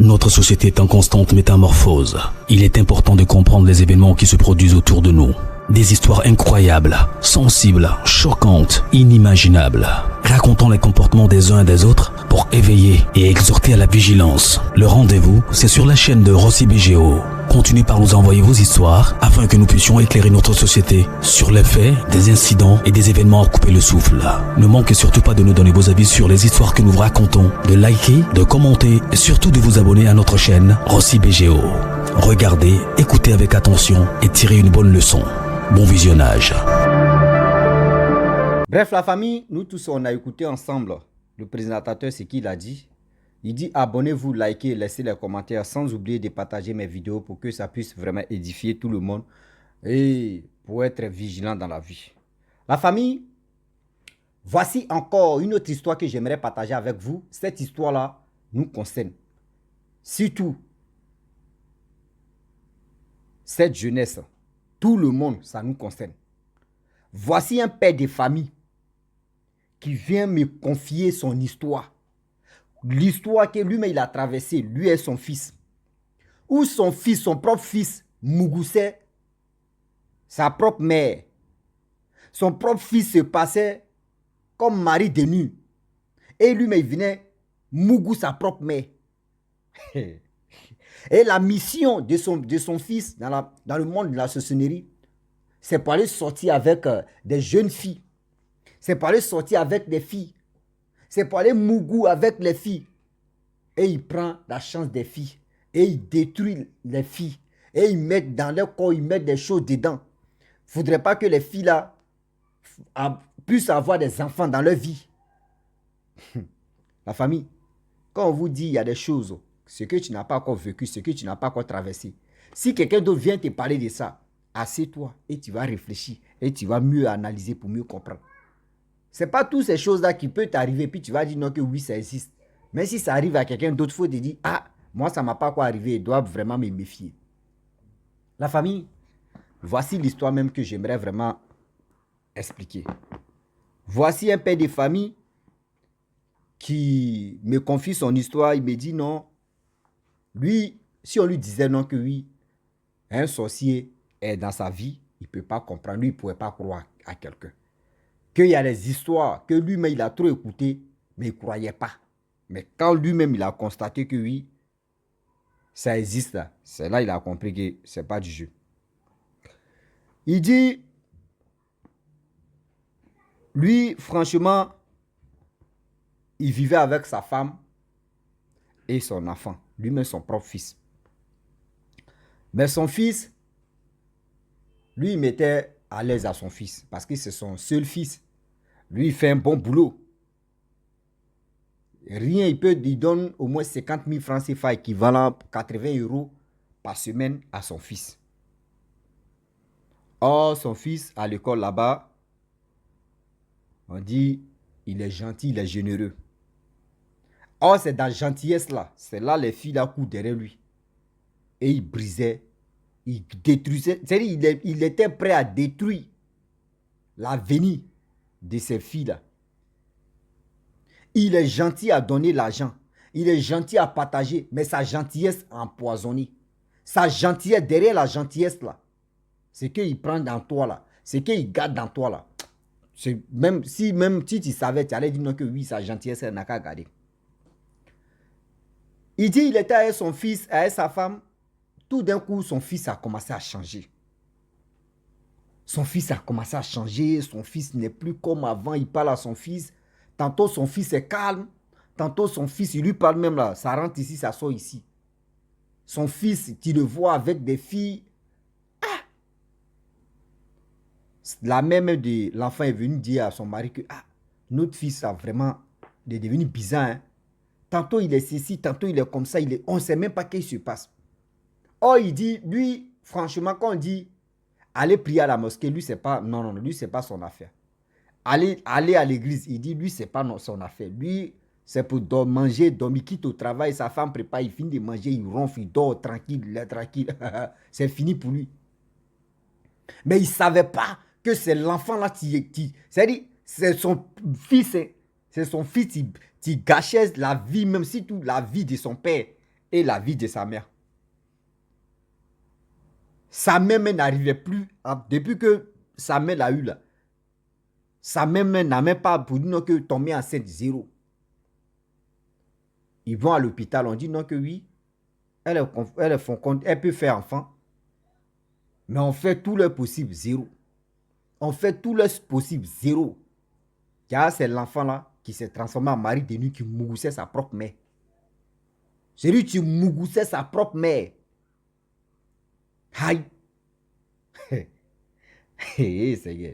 Notre société est en constante métamorphose. Il est important de comprendre les événements qui se produisent autour de nous. Des histoires incroyables, sensibles, choquantes, inimaginables. Racontant les comportements des uns et des autres pour éveiller et exhorter à la vigilance. Le rendez-vous, c'est sur la chaîne de Rossi BGO. Continuez par nous envoyer vos histoires afin que nous puissions éclairer notre société sur les faits, des incidents et des événements à couper le souffle. Ne manquez surtout pas de nous donner vos avis sur les histoires que nous vous racontons, de liker, de commenter et surtout de vous abonner à notre chaîne Rossi BGO. Regardez, écoutez avec attention et tirez une bonne leçon. Bon visionnage. Bref, la famille, nous tous, on a écouté ensemble le présentateur, ce qu'il a dit. Il dit abonnez-vous, likez, laissez les commentaires sans oublier de partager mes vidéos pour que ça puisse vraiment édifier tout le monde et pour être vigilant dans la vie. La famille, voici encore une autre histoire que j'aimerais partager avec vous. Cette histoire-là nous concerne. Surtout, cette jeunesse, tout le monde, ça nous concerne. Voici un père de famille qui vient me confier son histoire. L'histoire que lui-même il a traversée, lui et son fils. Ou son fils, son propre fils, Mugusait, sa propre mère. Son propre fils se passait comme mari de nuit. Et lui-même il venait Mougou sa propre mère. Et la mission de son fils dans le monde de la sorcellerie, c'est pour aller sortir avec des jeunes filles. C'est pour aller sortir avec des filles. C'est pour aller mougou avec les filles. Et il prend la chance des filles. Et il détruit les filles. Et il met dans leur corps, il met des choses dedans. Il ne faudrait pas que les filles là puissent avoir des enfants dans leur vie. La famille, quand on vous dit il y a des choses, ce que tu n'as pas encore vécu, ce que tu n'as pas encore traversé. Si quelqu'un d'autre vient te parler de ça, assieds-toi et tu vas réfléchir. Et tu vas mieux analyser pour mieux comprendre. Ce n'est pas toutes ces choses-là qui peuvent t'arriver, puis tu vas dire non que oui, ça existe. Mais si ça arrive à quelqu'un d'autre, il faut te dire, ah, moi, ça ne m'a pas quoi arrivé, il doit vraiment me méfier. La famille, voici l'histoire même que j'aimerais vraiment expliquer. Voici un père de famille qui me confie son histoire, il me dit non. Lui, si on lui disait non que oui, un sorcier est dans sa vie, il ne peut pas comprendre, lui, il ne pourrait pas croire à quelqu'un. Qu'il y a des histoires que lui-même il a trop écouté, mais il ne croyait pas. Mais quand lui-même il a constaté que oui, ça existe là, c'est là qu'il a compris que ce n'est pas du jeu. Il dit, lui, franchement, il vivait avec sa femme et son enfant, lui-même son propre fils. Mais son fils, lui, il mettait à l'aise à son fils parce que c'est son seul fils. Lui, il fait un bon boulot. Rien, il donne au moins 50 000 francs CFA, équivalent à 80 € par semaine à son fils. Or, son fils, à l'école là-bas, on dit, il est gentil, il est généreux. Or, c'est dans la gentillesse là, c'est là les filles là courent derrière lui. Et il brisait, il détruisait, c'est-à-dire il était prêt à détruire l'avenir de ces filles-là. Il est gentil à donner l'argent. Il est gentil à partager, mais sa gentillesse empoisonnée. Sa gentillesse, derrière la gentillesse là, c'est qu'il prend dans toi là, c'est qu'il garde dans toi là. Même si tu savais, tu allais dire non que oui, sa gentillesse, elle n'a qu'à garder. Il dit il était avec son fils, avec sa femme. Tout d'un coup, son fils a commencé à changer. Son fils a commencé à changer. Son fils n'est plus comme avant. Il parle à son fils. Tantôt, son fils est calme. Tantôt, son fils, il lui parle même là. Ça rentre ici, ça sort ici. Son fils, tu le vois avec des filles. Ah! La mère de l'enfant est venue dire à son mari que notre fils a vraiment est devenu bizarre. Hein? Tantôt, il est ceci, tantôt, il est comme ça. On ne sait même pas ce qui se passe. Or, il dit, lui, franchement, quand on dit aller prier à la mosquée, lui, c'est pas, non, lui, c'est pas son affaire. Aller à l'église, il dit, lui, c'est pas son affaire. Lui, c'est pour manger, dormir, il quitte au travail, sa femme prépare, il finit de manger, il ronfle, il dort tranquille, il est tranquille. C'est fini pour lui. Mais il ne savait pas que c'est l'enfant là c'est-à-dire, c'est son fils, qui gâchait la vie, même si tout la vie de son père. et la vie de sa mère. Sa mère même n'arrivait plus, depuis que sa mère l'a eu là, sa mère même n'a même pas pour dire non que tomber enceinte, zéro. Ils vont à l'hôpital, on dit non que oui, elle peut faire enfant, mais on fait tout le possible, zéro. On fait tout le possible, zéro. Car c'est l'enfant là qui s'est transformé en mari de nuit qui mougoussait sa propre mère. C'est lui qui mougoussait sa propre mère. Aïe.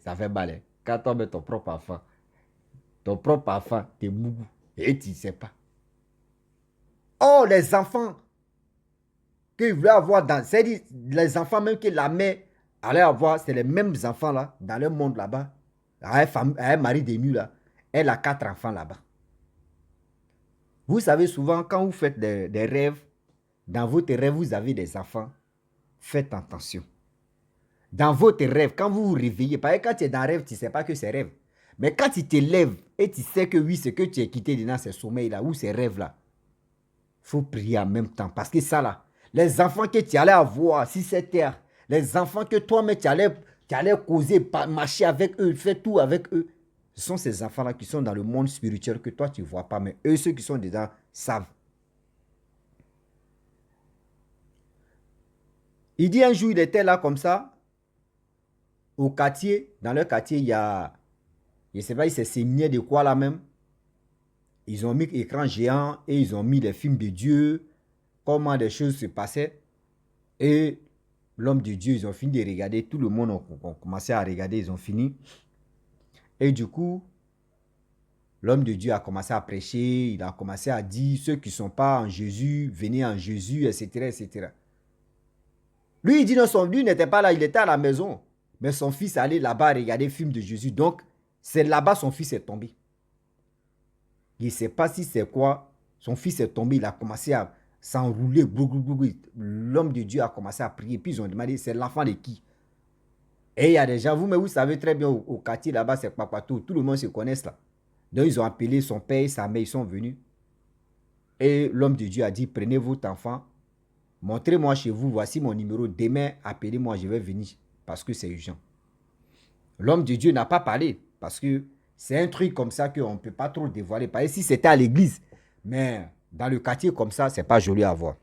Ça fait mal. Hein. Quand tu mets ton propre enfant te mougou et tu ne sais pas. Oh, les enfants qu'ils voulaient avoir dans... C'est-à-dire, les enfants même que la mère allait avoir, c'est les mêmes enfants là, dans le monde là-bas. Un mari de nuit là, elle a 4 enfants là-bas. Vous savez souvent, quand vous faites des rêves, dans votre rêve, vous avez des enfants, faites attention. Dans votre rêve, quand vous vous réveillez, parce que quand tu es dans un rêve, tu ne sais pas que c'est rêve. Mais quand tu te lèves et tu sais que oui, c'est que tu es quitté dans ces sommeils-là ou ces rêves-là, il faut prier en même temps. Parce que ça là, les enfants que tu allais avoir, si c'est terre, les enfants que toi-même tu allais causer, marcher avec eux, faire tout avec eux, ce sont ces enfants-là qui sont dans le monde spirituel que toi tu ne vois pas, mais eux, ceux qui sont dedans, savent. Il dit un jour, il était là comme ça, au quartier, dans leur quartier, il y a, je ne sais pas, il s'est séminé de quoi là même. Ils ont mis écran géant et ils ont mis les films de Dieu, comment des choses se passaient. Et l'homme de Dieu, ils ont fini de regarder, tout le monde a commencé à regarder, ils ont fini. Et du coup, l'homme de Dieu a commencé à prêcher, il a commencé à dire, ceux qui ne sont pas en Jésus, venez en Jésus, etc., etc. Lui, il dit non, lui n'était pas là, il était à la maison. Mais son fils allait là-bas regarder le film de Jésus. Donc, c'est là-bas son fils est tombé. Il ne sait pas si c'est quoi. Son fils est tombé, il a commencé à s'enrouler. L'homme de Dieu a commencé à prier. Puis ils ont demandé, c'est l'enfant de qui? Et il y a des gens, vous savez très bien, au quartier là-bas, c'est Papato. Tout le monde se connaît là. Donc, ils ont appelé son père et sa mère, ils sont venus. Et l'homme de Dieu a dit, prenez votre enfant, montrez-moi chez vous, voici mon numéro. Demain, appelez-moi, je vais venir parce que c'est urgent. L'homme de Dieu n'a pas parlé parce que c'est un truc comme ça qu'on ne peut pas trop dévoiler. Parce que si c'était à l'église, mais dans le quartier comme ça, c'est pas joli à voir.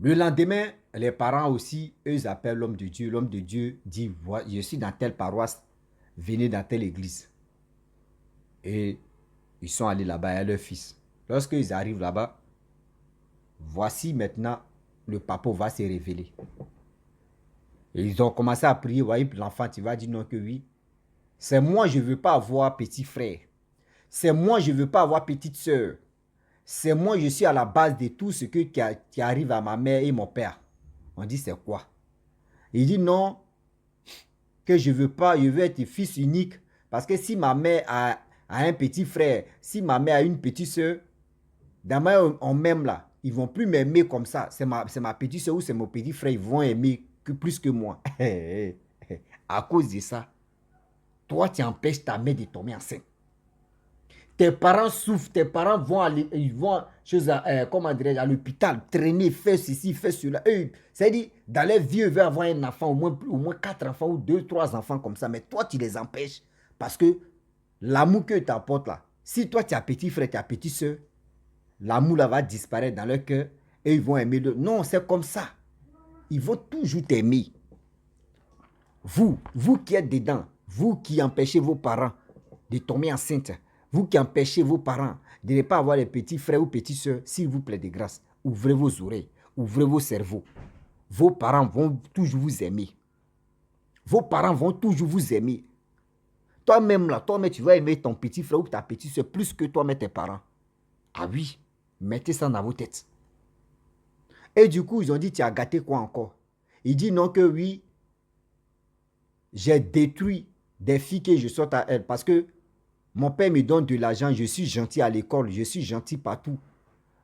Le lendemain, les parents aussi, eux appellent l'homme de Dieu. L'homme de Dieu dit, je suis dans telle paroisse, venez dans telle église. Et ils sont allés là-bas avec leur fils. Lorsqu'ils arrivent là-bas, voici maintenant, le papa va se révéler. Et ils ont commencé à prier, voyez, l'enfant, tu vas dire non que oui. C'est moi, je ne veux pas avoir petit frère. C'est moi, je ne veux pas avoir petite soeur. C'est moi, je suis à la base de tout ce qui arrive à ma mère et mon père. On dit, c'est quoi? Il dit non, que je ne veux pas, je veux être fils unique. Parce que si ma mère a un petit frère, si ma mère a une petite soeur, dans on m'aime là, ils ne vont plus m'aimer comme ça. C'est ma petite soeur ou c'est mon petit frère, ils vont aimer plus que moi. À cause de ça, toi, tu empêches ta mère de tomber enceinte. Tes parents souffrent, tes parents vont à l'hôpital, traîner, faire ceci, faire cela. C'est-à-dire, dans leur vie, ils veulent avoir un enfant, au moins 4 enfants ou 2, 3 enfants comme ça. Mais toi, tu les empêches parce que l'amour que tu apportes là, si toi, tu as petit frère, tu as petite soeur, l'amour là va disparaître dans leur cœur et ils vont aimer le... Non, c'est comme ça. Ils vont toujours t'aimer. Vous qui êtes dedans, vous qui empêchez vos parents de tomber enceinte, vous qui empêchez vos parents de ne pas avoir des petits frères ou petites soeurs, s'il vous plaît de grâce, ouvrez vos oreilles, ouvrez vos cerveaux. Vos parents vont toujours vous aimer. Vos parents vont toujours vous aimer. Toi-même là, toi-même tu vas aimer ton petit frère ou ta petite soeur plus que toi-même tes parents. Ah oui, mettez ça dans vos têtes. Et du coup, ils ont dit, tu as gâté quoi encore? Il dit non que oui, j'ai détruit des filles que je sorte à elles parce que mon père me donne de l'argent, je suis gentil à l'école, je suis gentil partout.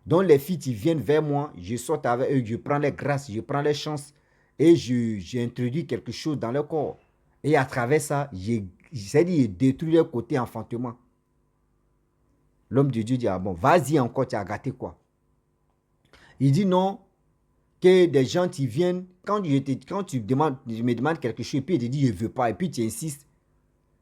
Donc les filles qui viennent vers moi, je saute avec eux, je prends les grâces, je prends les chances et j'introduis quelque chose dans leur corps. Et à travers ça, j'ai détruit leur côté enfantement. L'homme de Dieu dit, ah bon, vas-y encore, tu as gâté quoi? Il dit non, que des gens qui viennent, quand tu me demandes quelque chose, et puis il te dit je ne veux pas, et puis tu insistes.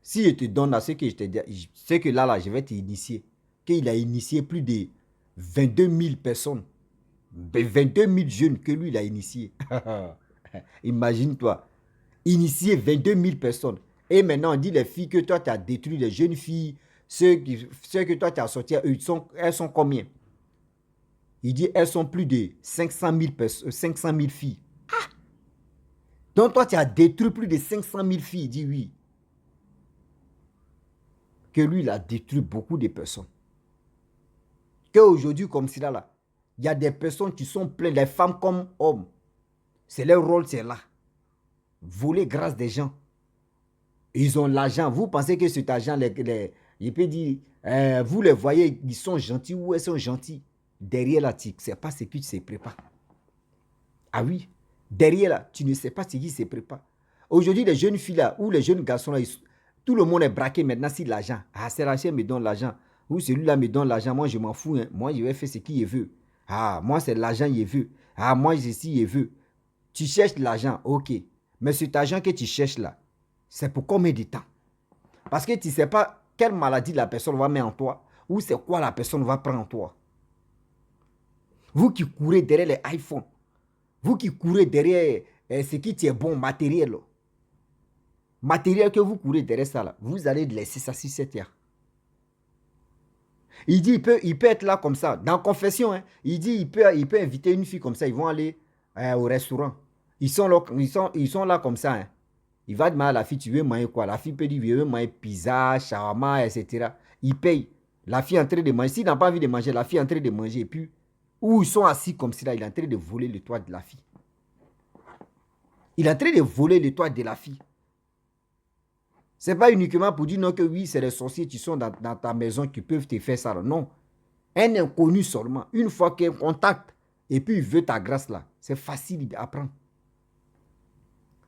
Si je te donne là ce que je te dis, ce que là, je vais t'initier. Qu'il a initié plus de 22 000 personnes. 22 000 jeunes que lui, il a initié. Imagine-toi. Initié 22 000 personnes. Et maintenant, on dit les filles que toi, tu as détruit, les jeunes filles, ceux que toi, tu as sortis, elles sont combien? Il dit, elles sont plus de 500 000 filles. Ah! Donc toi, tu as détruit plus de 500 000 filles. Il dit oui. Que lui, il a détruit beaucoup de personnes. Qu'aujourd'hui, comme cela, là, il y a des personnes qui sont pleines, les femmes comme hommes. C'est leur rôle, c'est là. Voler grâce des gens. Ils ont l'argent. Vous pensez que cet argent, il peut dire, vous les voyez, ils sont gentils ou elles sont gentils. Derrière là, tu ne sais pas ce qui se prépare. Ah oui, derrière là, tu ne sais pas ce qui se prépare. Aujourd'hui, les jeunes filles là, ou les jeunes garçons là, tout le monde est braqué maintenant sur l'argent. Ah, c'est Rachel me donne l'argent. Ou celui-là me donne l'argent, moi je m'en fous. Hein. Moi, je vais faire ce qu'il veut. Ah, moi c'est l'argent il veut. Ah, moi ici il veut. Tu cherches l'argent, ok. Mais cet argent que tu cherches là, c'est pour combien de temps? Parce que tu ne sais pas quelle maladie la personne va mettre en toi, ou c'est quoi la personne va prendre en toi. Vous qui courez derrière les iPhones, vous qui courez derrière ce qui est bon, matériel, que vous courez derrière ça, là, vous allez laisser ça sur cette terre. Il dit, il peut être là comme ça, dans confession, hein, il dit, il peut inviter une fille comme ça, ils vont aller au restaurant. Ils sont là comme ça, hein. Il va demander à la fille, tu veux manger quoi? La fille peut dire, je veux manger pizza, shawarma, etc. Il paye. La fille est en train de manger. S'il n'a pas envie de manger, la fille est en train de manger. Et puis, où ils sont assis comme ça, il est en train de voler le toit de la fille. Il est en train de voler le toit de la fille. Ce n'est pas uniquement pour dire non que oui, c'est les sorciers qui sont dans ta maison qui peuvent te faire ça. Non. Un inconnu seulement. Une fois qu'il contacte et puis il veut ta grâce là, c'est facile à prendre.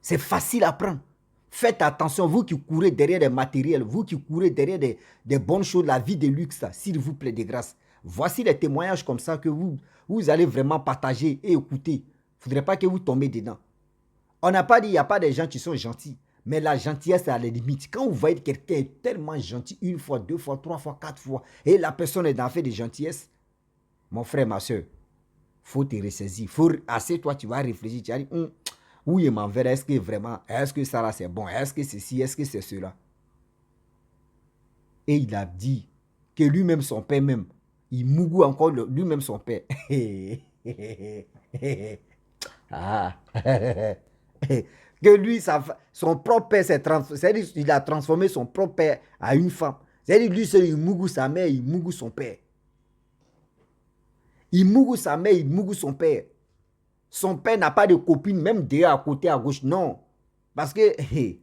C'est facile à prendre. Faites attention, vous qui courez derrière des matériels, vous qui courez derrière des bonnes choses, la vie de luxe, s'il vous plaît, de grâce. Voici les témoignages comme ça que vous allez vraiment partager et écouter. Il ne faudrait pas que vous tombez dedans. On n'a pas dit qu'il n'y a pas des gens qui sont gentils, mais la gentillesse est à la limite. Quand vous voyez que quelqu'un est tellement gentil, une fois, deux fois, trois fois, quatre fois, et la personne est dans fait de gentillesse, mon frère, ma soeur, il faut te ressaisir. Assez toi, tu vas réfléchir, tu vas dire, oui, il m'enverra, est-ce que vraiment, est-ce que ça là c'est bon, est-ce que c'est ci, est-ce que c'est cela? Et il a dit que lui-même, son père même, il mougou encore lui-même son père. Ah. Que lui, son propre père s'est transformé, c'est-à-dire il a transformé son propre père à une femme. C'est-à-dire lui seul, il mougou sa mère, il mougou son père. Il mougou sa mère, il mougou son père. Son père n'a pas de copine, même derrière à côté, à gauche. Non. Parce que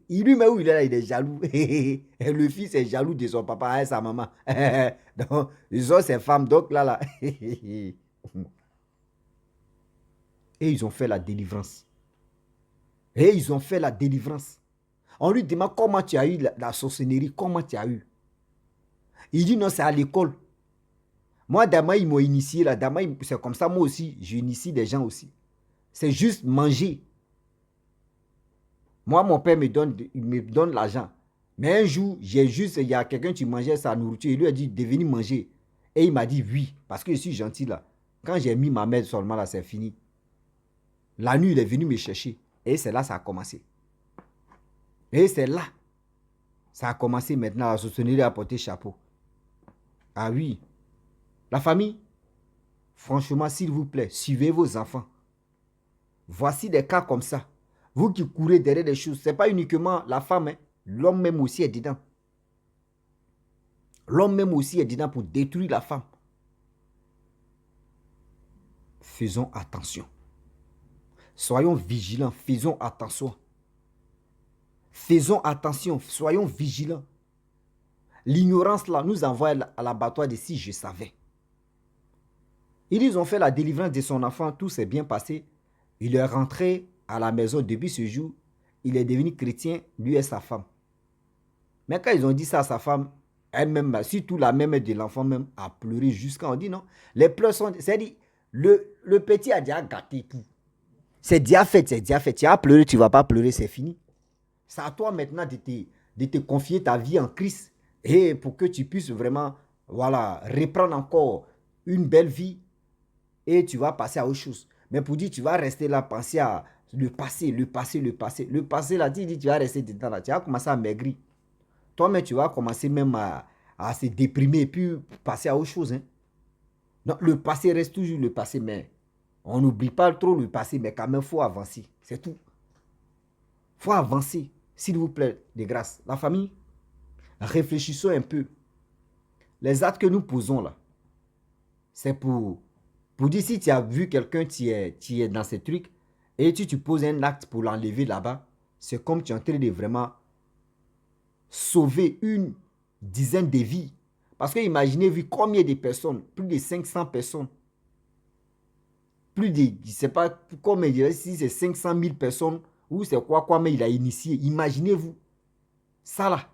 lui-même où il est là, il est jaloux. Le fils est jaloux de son papa et sa maman. Donc, ils ont ses femmes. Donc là. Et ils ont fait la délivrance. On lui demande comment tu as eu la sorcellerie, comment tu as eu. Il dit non, c'est à l'école. Moi, Dama, ils m'ont initié là. Dama, c'est comme ça, moi aussi, j'initie des gens aussi. C'est juste manger. Moi, mon père me donne l'argent. Mais un jour, il y a quelqu'un qui mangeait sa nourriture. Il lui a dit de venir manger. Et il m'a dit oui, parce que je suis gentil là. Quand j'ai mis ma mère seulement là, c'est fini. La nuit, il est venu me chercher. Et c'est là que ça a commencé. Et c'est là. Ça a commencé maintenant à soutenir à porter chapeau. Ah oui. La famille, franchement, s'il vous plaît, suivez vos enfants. Voici des cas comme ça. Vous qui courez derrière des choses, ce n'est pas uniquement la femme, hein. L'homme même aussi est dedans. L'homme même aussi est dedans pour détruire la femme. Faisons attention. Soyons vigilants, faisons attention. Faisons attention, soyons vigilants. L'ignorance là nous envoie à l'abattoir de si je savais. Ils ont fait la délivrance de son enfant, tout s'est bien passé. Il est rentré à la maison depuis ce jour. Il est devenu chrétien, lui et sa femme. Mais quand ils ont dit ça à sa femme, elle-même, surtout la mère de l'enfant même, a pleuré jusqu'à on dit non. Les pleurs sont... C'est-à-dire, Le petit a déjà gâté tout. C'est déjà fait, c'est déjà fait. Tu as pleuré, tu ne vas pas pleurer, c'est fini. C'est à toi maintenant de te confier ta vie en Christ. Et pour que tu puisses vraiment, voilà, reprendre encore une belle vie. Et tu vas passer à autre chose. Mais pour dire, tu vas rester là, penser à le passé, le passé, le passé. Le passé, là, tu dis, tu vas rester dedans, là. Tu vas commencer à maigrir. Toi-même, tu vas commencer même à se déprimer et puis passer à autre chose. Hein. Donc, le passé reste toujours le passé, mais on n'oublie pas trop le passé, mais quand même, il faut avancer. C'est tout. Il faut avancer, s'il vous plaît, de grâce. La famille, réfléchissons un peu. Les actes que nous posons là, c'est pour dire si tu as vu quelqu'un, tu es dans ces trucs, et tu poses un acte pour l'enlever là-bas, c'est comme tu es en train de vraiment sauver une dizaine de vies. Parce que imaginez, vu combien de personnes, plus de 500 personnes, plus de, je ne sais pas combien, si c'est 500 000 personnes, ou c'est quoi, mais il a initié. Imaginez-vous, ça là.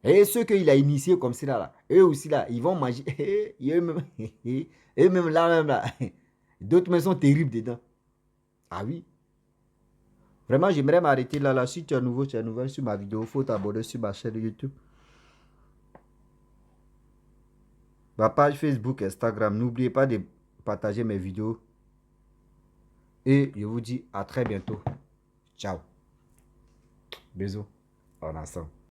Et ceux qu'il a initiés comme ça là, eux aussi là, ils vont manger. Eux-mêmes là, d'autres mais sont terribles dedans. Ah oui. Vraiment, j'aimerais m'arrêter là. Si tu es nouveau sur ma vidéo, il faut t'abonner sur ma chaîne YouTube. Ma page Facebook, Instagram. N'oubliez pas de partager mes vidéos. Et je vous dis à très bientôt. Ciao. Bisous. On ensemble.